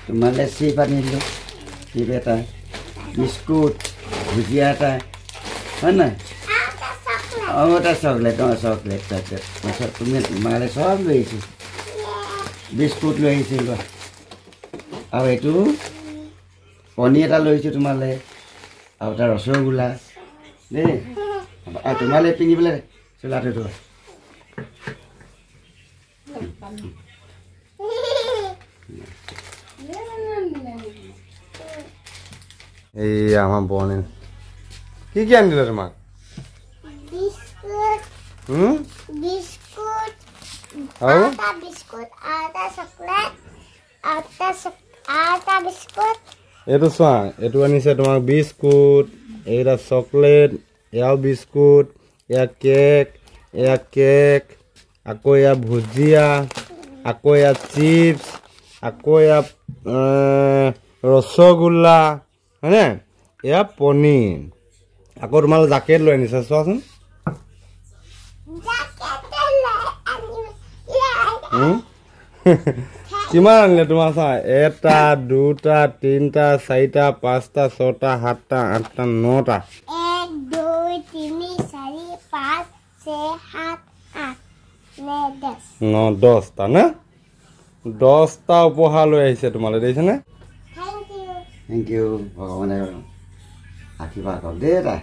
তোমালে চিপ আনিলোঁ চিপ এটা বিস্কুট ভুজিয়া এটা হয় নাই অঁ এটা চকলেট অঁ চকলেট তাৰপিছত তুমি তোমালে চব লৈ আহিছোঁ বিস্কুট লৈ আহিছোঁ লোৱা আৰু এইটো কণী এটা লৈ আহিছোঁ তোমালে আৰু এটা ৰসগোল্লা দেই আৰু তোমালে পিন্ধিবলৈ চোলাটো ধোৱা এই আমাৰ বোন কি কি আনলে তোমাক বিস্কুট বিস্কুট আৰু আটা বিস্কুট আটা চকলেট আটা বিস্কুট এইটো চোৱা এইটো আনিছে তোমাক বিস্কুট এইটা চকলেট এয়াও বিস্কুট এয়া কেক আকৌ এয়া ভুজিয়া আকৌ এয়া চিপছ আকৌ এয়া ৰসগোল্লা হয়নে এয়া পনীৰ আকৌ তোমালোক জাকেট লৈ আনিছে চোৱাচোন কিমান আনিলে তোমাৰ চা এটা দুটা তিনিটা চাৰিটা পাঁচটা ছটা সাতটা আঠটা নটা 1 2 3 4 5 6 7 8 9 10 10টা নে 10টা উপহাৰ লৈ আহিছে তোমালে দেখিছেনে Thank you. থেংক ইউ ভগৱানে আশীৰ্বাদ কৰক দেই তাই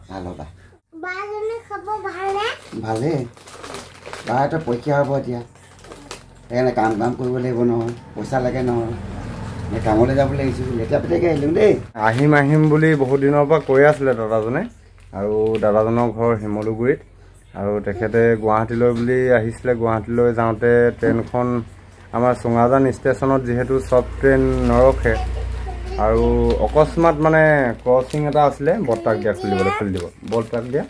ভাল হ'বা বাজনে খাব ভালনে ভালেই বা এটা পৰীক্ষা হ'ব এতিয়া সেইকাৰণে কাম কৰিব লাগিব নহয় পইচা লাগে নহয় মই কামলৈ যাবলৈ আহিছোঁ লেতেৰা পেটেকৈ আহিলোঁ দেই আহিম বুলি বহুত দিনৰ পৰা কৈ আছিলে দাদাজনে আৰু দাদাজনৰ ঘৰ শিমলুগুৰিত আৰু তেখেতে গুৱাহাটীলৈ বুলি আহিছিলে গুৱাহাটীলৈ যাওঁতে ট্ৰেইনখন আমাৰ চুঙাজান ষ্টেচনত যিহেতু চব ট্ৰেইন নৰখে আৰু অকস্মাত মানে ক্ৰচিং এটা আছিলে বৰ্তাক দিয়া খুলি দিব বৰ্তাক দিয়া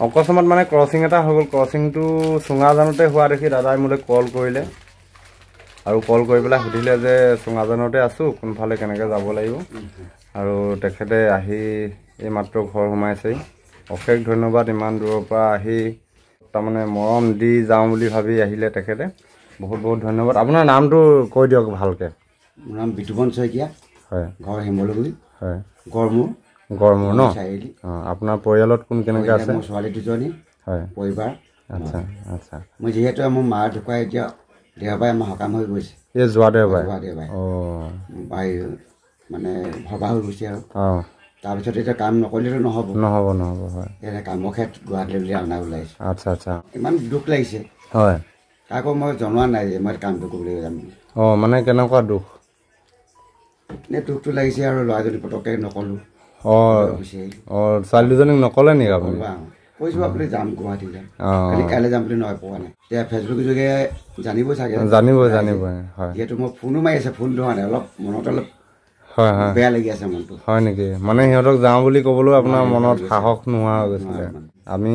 অকস্মাত মানে ক্ৰচিং এটা হৈ গ'ল ক্ৰচিংটো চুঙাজানতে হোৱা দেখি দাদাই মোলৈ কল কৰিলে আৰু কল কৰি পেলাই সুধিলে যে চুঙাজানতে আছোঁ কোনফালে কেনেকৈ যাব লাগিব আৰু তেখেতে আহি এই মাত্ৰ ঘৰ সোমাইছেহি অশেষ ধন্যবাদ ইমান দূৰৰ পৰা আহি তাৰমানে মৰম দি যাওঁ বুলি ভাবি আহিলে তেখেতে বহুত বহুত ধন্যবাদ আপোনাৰ নামটো কৈ দিয়ক ভালকৈ মোৰ নাম বিতুপন শইকীয়া হয় ঘৰ শিমলুগুৰি হয় গড়মূৰ ন চাৰিআলি অঁ আপোনাৰ পৰিয়ালত কোন কেনেকৈ আছে মোৰ ছোৱালী দুজনী হয় পৰিবাৰ আচ্ছা আচ্ছা মই যিহেতু মোৰ মা ঢুকাই এতিয়া দেওবাৰে আমাৰ সকাম হৈ গৈছে এই যোৱা দেওবাৰে অঁ বাই মানে ভবা হৈ গৈছে আৰু অঁ তাৰপিছত এতিয়া কাম নকৰিলেতো নহ'ব হয় এতিয়া কামৰ ক্ষেত্ৰত গুৱাহাটীলৈ বুলি অনা ওলাইছে আচ্ছা ইমান দুখ লাগিছে হয় কাকো মই জনোৱা নাই যে মই কামটো কৰিবলৈ যাম বুলি অঁ মানে কেনেকুৱা দুখ এনে দুখটো লাগিছে আৰু ল'ৰাজনী পটককৈ নকলোঁ গুচি ছোৱালী দুজনীক নকলে নেকি আপুনি কৈছোঁ আপুনি যাম গুৱাহাটীলৈ কাইলৈ যাম বুলি নহয় পোৱা নাই এতিয়া ফেচবুক যোগে জানিব চাগে জানিব হয় যিহেতু মই ফোনো মাৰি আছে ফোন ধৰা নাই অলপ মনত অলপ হয় বেয়া লাগি আছে মনটো হয় নেকি মানে সিহঁতক যাওঁ বুলি ক'বলৈ আপোনাৰ মনত সাহস নোহোৱা হৈ গৈছিলে আমি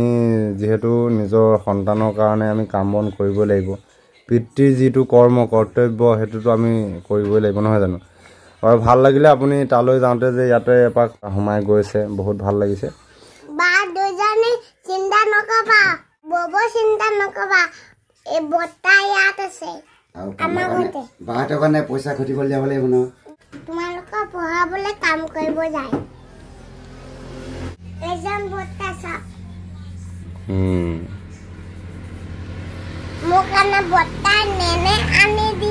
যিহেতু নিজৰ সন্তানৰ কাৰণে আমি কাম বন কৰিব লাগিব পিতৃৰ যিটো কৰ্তব্য সেইটোতো আমি কৰিবই লাগিব নহয় জানো আৰু ভাল লাগিলে আপুনি তালৈ যাওঁতে যে ইয়াতে এপাক সোমাই গৈছে বহুত ভাল লাগিছে বা দুজনী চিন্তা নকবা চিন্তা নকবা এই বৰ্তা ইয়াত আছে আমাৰ ঘৰতে বাহঁতৰ কাৰণে পইচা ঘটিবলৈ যাব লাগিব নহয় তোমালোকক পঢ়াবলৈ কাম কৰিব যায় এজন বৰ্তা চাওক মোৰ কাৰণে বৰ্তা নেনে আনি দি